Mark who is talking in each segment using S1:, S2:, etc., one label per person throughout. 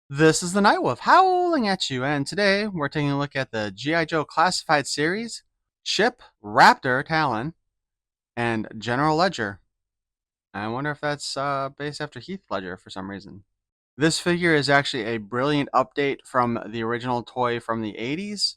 S1: This is the Nightwolf howling at you, and today we're taking a look at the G.I. Joe Classified Series, Ship, Raptor, Talon, and General Ledger. I wonder if that's based after Heath Ledger for some reason. This figure is actually a brilliant update from the original toy from the 80s,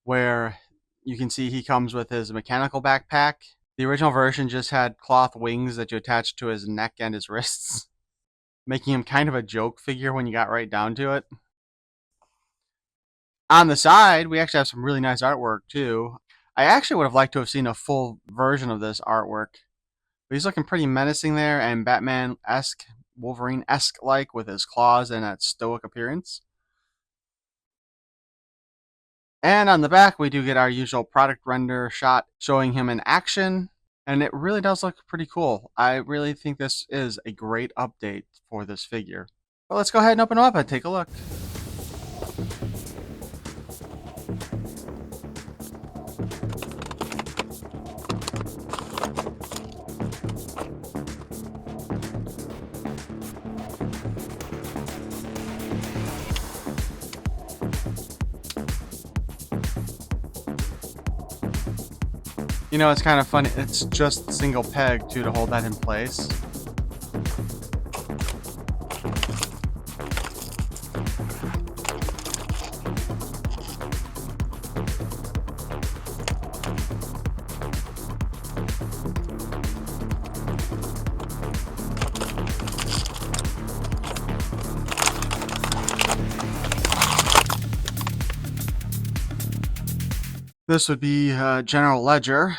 S1: where you can see he comes with his mechanical backpack. The original version just had cloth wings that you attach to his neck and his wrists, making him kind of a joke figure when you got right down to it. On the side, we actually have some really nice artwork too. I actually would have liked to have seen a full version of this artwork. But he's looking pretty menacing there and Batman-esque, Wolverine-esque like with his claws and that stoic appearance. And on the back, we do get our usual product render shot showing him in action. And it really does look pretty cool. I really think this is a great update for this figure. Well, let's go ahead and open him up and take a look. You know, it's kind of funny. It's just single peg too to hold that in place. This would be General Ledger.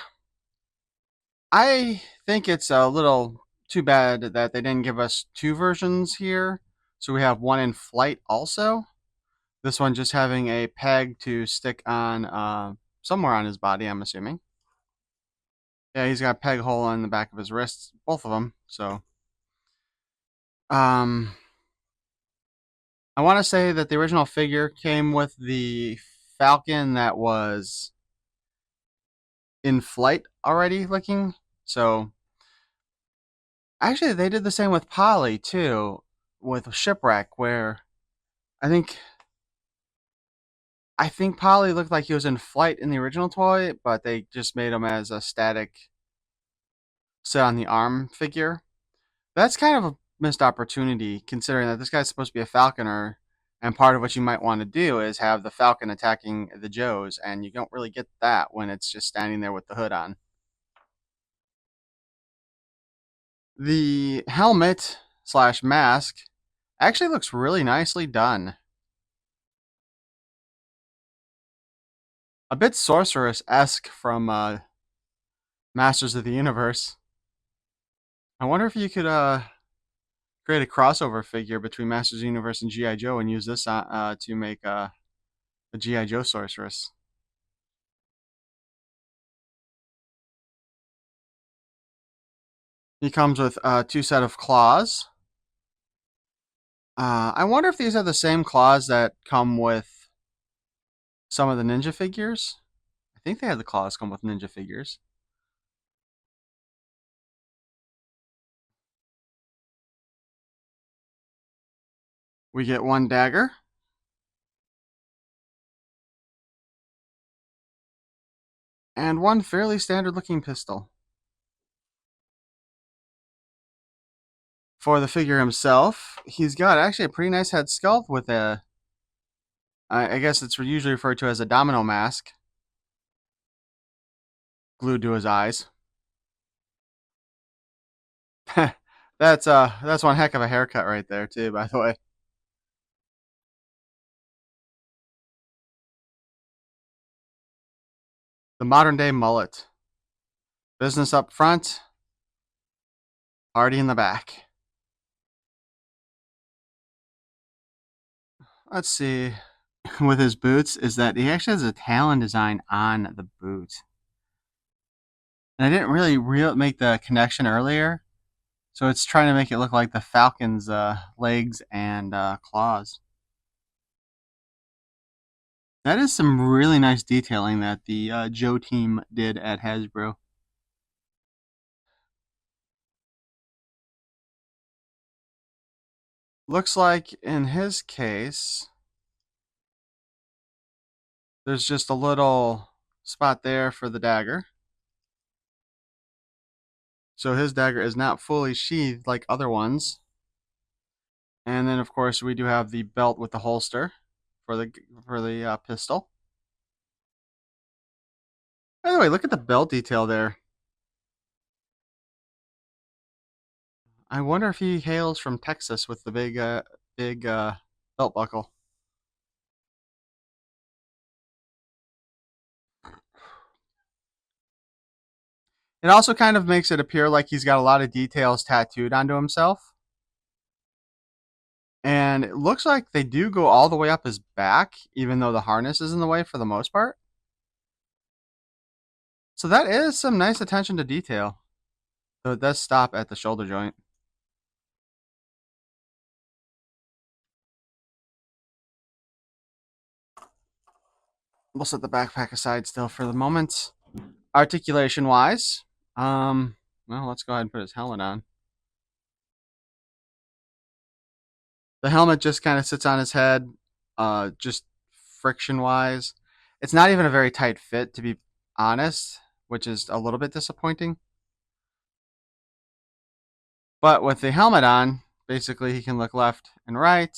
S1: I think it's a little too bad that they didn't give us two versions here. So we have one in flight also. This one just having a peg to stick on somewhere on his body, I'm assuming. Yeah, he's got a peg hole on the back of his wrists, both of them. So, I want to say that the original figure came with the Falcon that was in flight already looking. So, actually, they did the same with Polly too, with Shipwreck, where I think Polly looked like he was in flight in the original toy, but they just made him as a static sit on the arm figure. That's kind of a missed opportunity, considering that this guy's supposed to be a falconer, and part of what you might want to do is have the falcon attacking the Joes, and you don't really get that when it's just standing there with the hood on. The helmet slash mask actually looks really nicely done. A bit sorceress-esque from Masters of the Universe. I wonder if you could create a crossover figure between Masters of the Universe and G.I. Joe and use this to make a G.I. Joe sorceress. He comes with two set of claws. I wonder if these are the same claws that come with some of the ninja figures. I think they had the claws come with ninja figures. We get one dagger. And one fairly standard looking pistol. For the figure himself, he's got actually a pretty nice head sculpt with a, I guess it's usually referred to as a domino mask, glued to his eyes. That's one heck of a haircut right there too, by the way. The modern day mullet. Business up front, party in the back. Let's see. With his boots, is that he actually has a Talon design on the boot. And I didn't really make the connection earlier, so it's trying to make it look like the Falcon's legs and claws. That is some really nice detailing that the Joe team did at Hasbro. Looks like in his case, there's just a little spot there for the dagger. So his dagger is not fully sheathed like other ones. And then, of course, we do have the belt with the holster for the pistol. By the way, look at the belt detail there. I wonder if he hails from Texas with the big belt buckle. It also kind of makes it appear like he's got a lot of details tattooed onto himself. And it looks like they do go all the way up his back, even though the harness is in the way for the most part. So that is some nice attention to detail. Though it does stop at the shoulder joint. We'll set the backpack aside still for the moment. Articulation wise, well, let's go ahead and put his helmet on. The helmet just kind of sits on his head, just friction wise. It's not even a very tight fit, to be honest, which is a little bit disappointing. But with the helmet on, basically he can look left and right.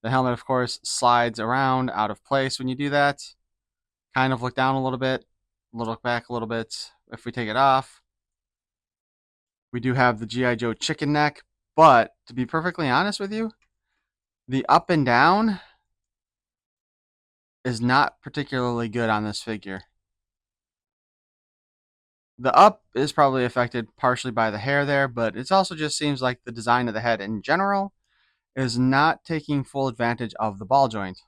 S1: The helmet, of course, slides around out of place when you do that. Kind of look down a little bit, look back a little bit. If we take it off, we do have the G.I. Joe chicken neck. But to be perfectly honest with you, the up and down is not particularly good on this figure. The up is probably affected partially by the hair there, but it also just seems like the design of the head in general is not taking full advantage of the ball joint.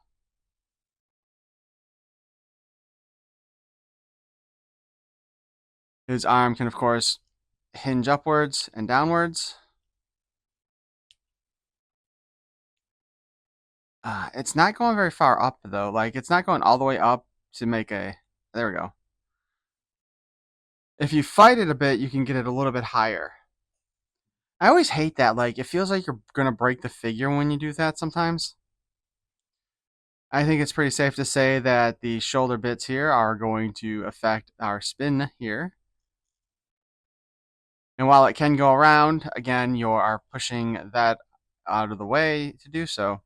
S1: His arm can, of course, hinge upwards and downwards. It's not going very far up, though. Like, it's not going all the way up to make a... There we go. If you fight it a bit, you can get it a little bit higher. I always hate that. Like, it feels like you're going to break the figure when you do that sometimes. I think it's pretty safe to say that the shoulder bits here are going to affect our spin here. And while it can go around, again, you are pushing that out of the way to do so.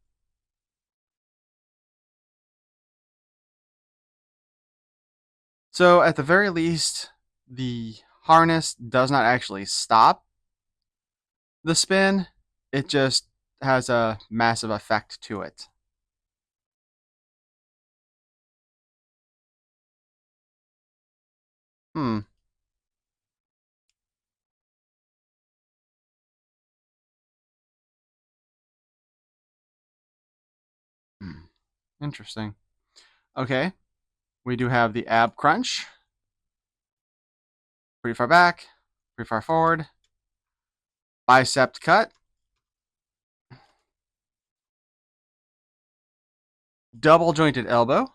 S1: So at the very least, the harness does not actually stop the spin. It just has a massive effect to it. Hmm. Hmm. Interesting. Okay. We do have the ab crunch. Pretty far back, pretty far forward. Bicep cut. Double jointed elbow.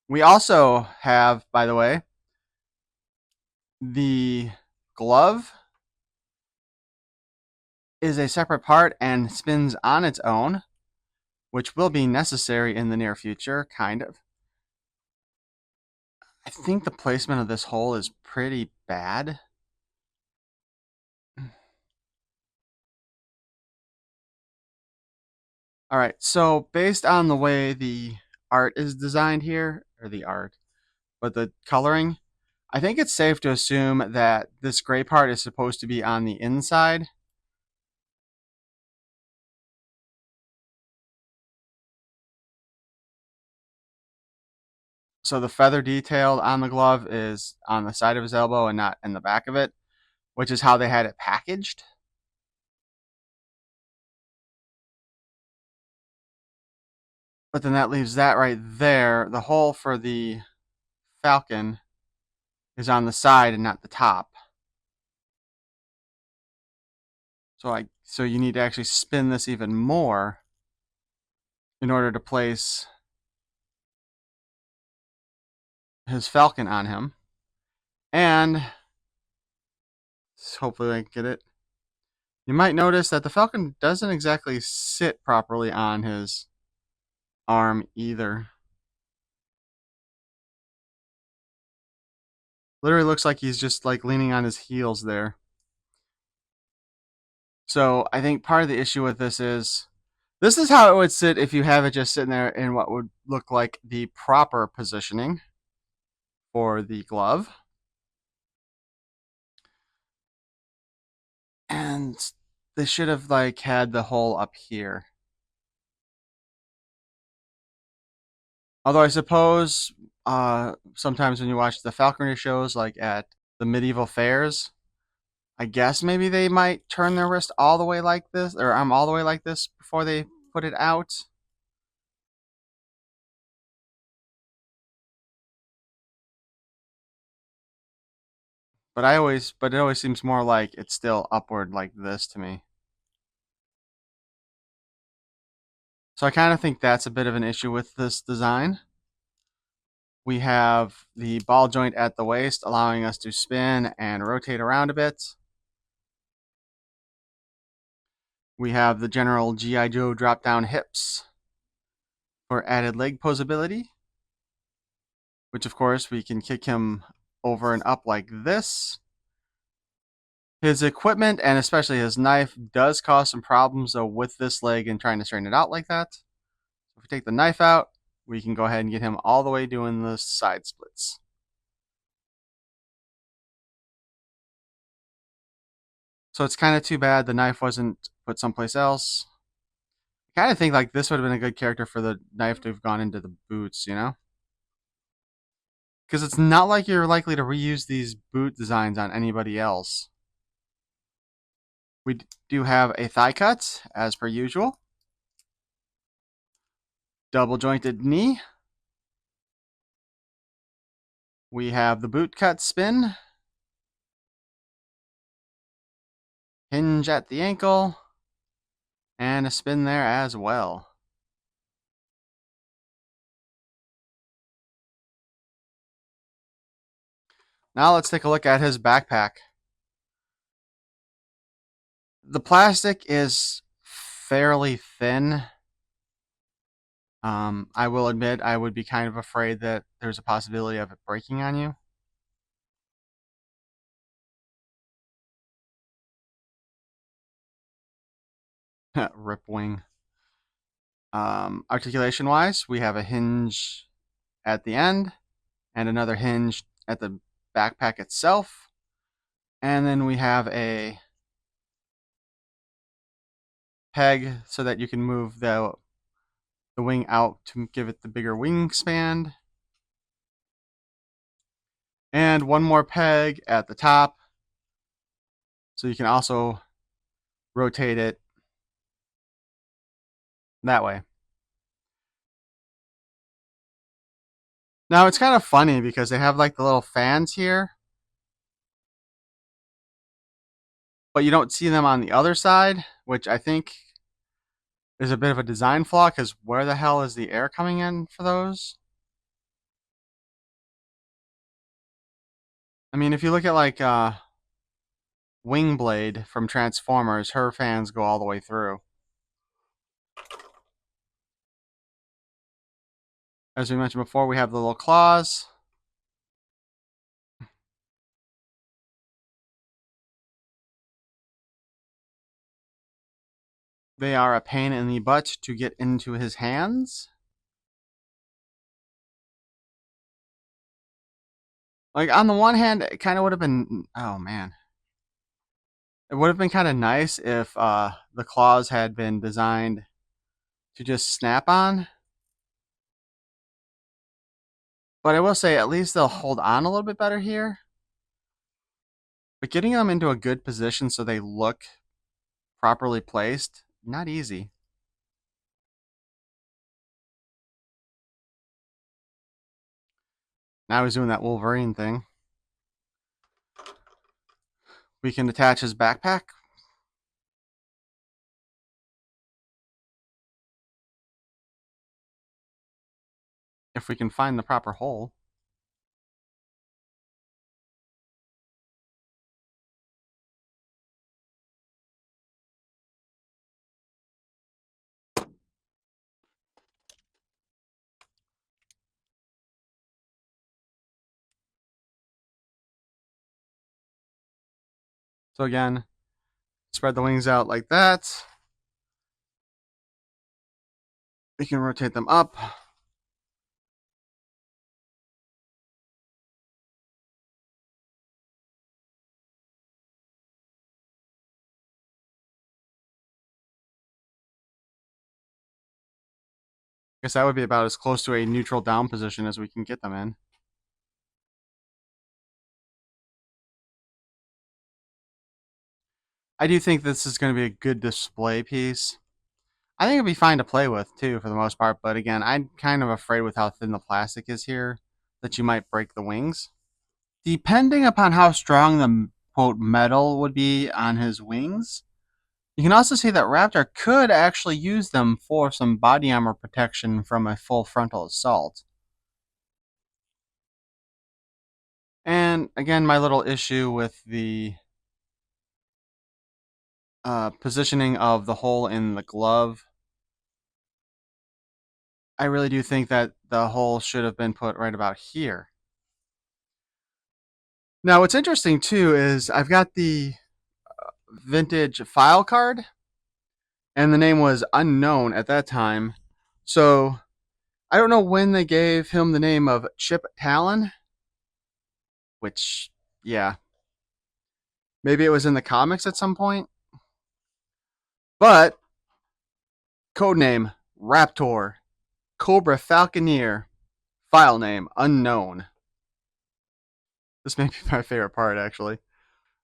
S1: We also have, by the way, the glove is a separate part and spins on its own, which will be necessary in the near future, kind of. I think the placement of this hole is pretty bad. All right, so based on the way the art is designed here, or the art, but the coloring, I think it's safe to assume that this gray part is supposed to be on the inside. So the feather detail on the glove is on the side of his elbow and not in the back of it, which is how they had it packaged. But then that leaves that right there. The hole for the Falcon is on the side and not the top. So you need to actually spin this even more in order to place his Falcon on him. And hopefully I can get it. You might notice that the Falcon doesn't exactly sit properly on his arm either. Literally looks like he's just like leaning on his heels there. So I think part of the issue with this is how it would sit if you have it just sitting there in what would look like the proper positioning for the glove. And they should have like had the hole up here. Although I suppose sometimes when you watch the falconry shows, like at the medieval fairs, I guess maybe they might turn their wrist all the way like this, or arm all the way like this before they put it out. But it always seems more like it's still upward like this to me. So I kind of think that's a bit of an issue with this design. We have the ball joint at the waist, allowing us to spin and rotate around a bit. We have the general G.I. Joe drop down hips for added leg posability, which of course we can kick him over and up like this. His equipment and especially his knife does cause some problems though with this leg and trying to straighten it out like that. So if we take the knife out, we can go ahead and get him all the way doing the side splits. So it's kind of too bad the knife wasn't put someplace else. I kind of think like this would have been a good character for the knife to have gone into the boots, you know? Because it's not like you're likely to reuse these boot designs on anybody else. We do have a thigh cut, as per usual. Double jointed knee. We have the boot cut spin. Hinge at the ankle. And a spin there as well. Now let's take a look at his backpack. The plastic is fairly thin. I will admit I would be kind of afraid that there's a possibility of it breaking on you. Rip wing. Articulation wise, we have a hinge at the end and another hinge at the backpack itself. And then we have a peg so that you can move the wing out to give it the bigger wingspan. And one more peg at the top so you can also rotate it that way. Now it's kind of funny because they have like the little fans here, but you don't see them on the other side, which I think is a bit of a design flaw because where the hell is the air coming in for those? I mean, if you look at like Wingblade from Transformers, her fans go all the way through. As we mentioned before, we have the little claws. They are a pain in the butt to get into his hands. Like, on the one hand, it kind of would have been, oh man. It would have been kind of nice if the claws had been designed to just snap on. But I will say, at least they'll hold on a little bit better here. But getting them into a good position so they look properly placed, not easy. Now he's doing that Wolverine thing. We can attach his backpack. If we can find the proper hole. So again, spread the wings out like that. We can rotate them up. I guess that would be about as close to a neutral down position as we can get them in. I do think this is going to be a good display piece. I think it'd be fine to play with too, for the most part. But again, I'm kind of afraid with how thin the plastic is here that you might break the wings. Depending upon how strong the quote metal would be on his wings, you can also see that Raptor could actually use them for some body armor protection from a full frontal assault. And again, my little issue with the positioning of the hole in the glove. I really do think that the hole should have been put right about here. Now, what's interesting too is I've got the vintage file card, and the name was unknown at that time. So I don't know when they gave him the name of Chip Talon, which, yeah, maybe it was in the comics at some point. But codename Raptor, Cobra Falconeer, file name unknown. This may be my favorite part, actually.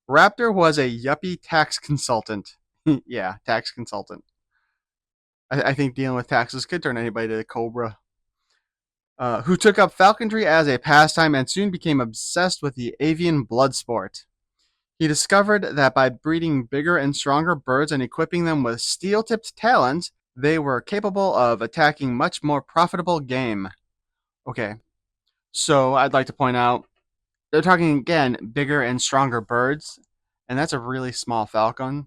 S1: Raptor was a yuppie tax consultant. Yeah, tax consultant. I think dealing with taxes could turn anybody to a Cobra. Who took up falconry as a pastime and soon became obsessed with the avian blood sport. He discovered that by breeding bigger and stronger birds and equipping them with steel-tipped talons, they were capable of attacking much more profitable game. Okay, so I'd like to point out, they're talking again bigger and stronger birds, and that's a really small falcon.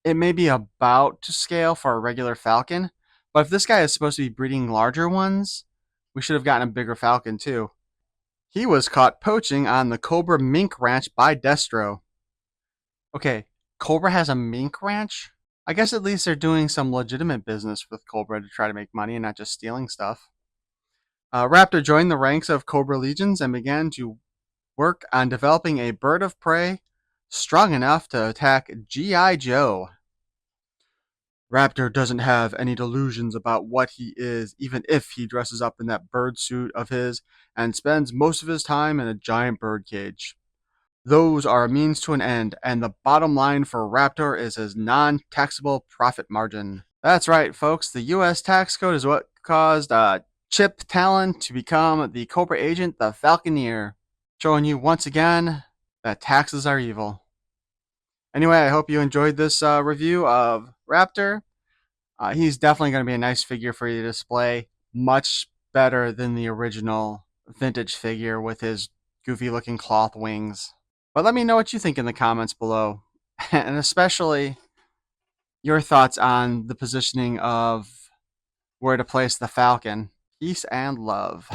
S1: It may be about to scale for a regular falcon, but if this guy is supposed to be breeding larger ones, we should have gotten a bigger falcon too. He was caught poaching on the Cobra Mink Ranch by Destro. Okay, Cobra has a mink ranch? I guess at least they're doing some legitimate business with Cobra to try to make money and not just stealing stuff. Raptor joined the ranks of Cobra legions and began to work on developing a bird of prey strong enough to attack G.I. Joe. Raptor doesn't have any delusions about what he is, even if he dresses up in that bird suit of his and spends most of his time in a giant bird cage. Those are a means to an end, and the bottom line for Raptor is his non-taxable profit margin. That's right, folks. The U.S. tax code is what caused Chip Talon to become the Cobra agent, the Falconeer, showing you once again that taxes are evil. Anyway, I hope you enjoyed this review of Raptor. He's definitely going to be a nice figure for you to display. Much better than the original vintage figure with his goofy looking cloth wings. But let me know what you think in the comments below. And especially your thoughts on the positioning of where to place the Falcon. Peace and love.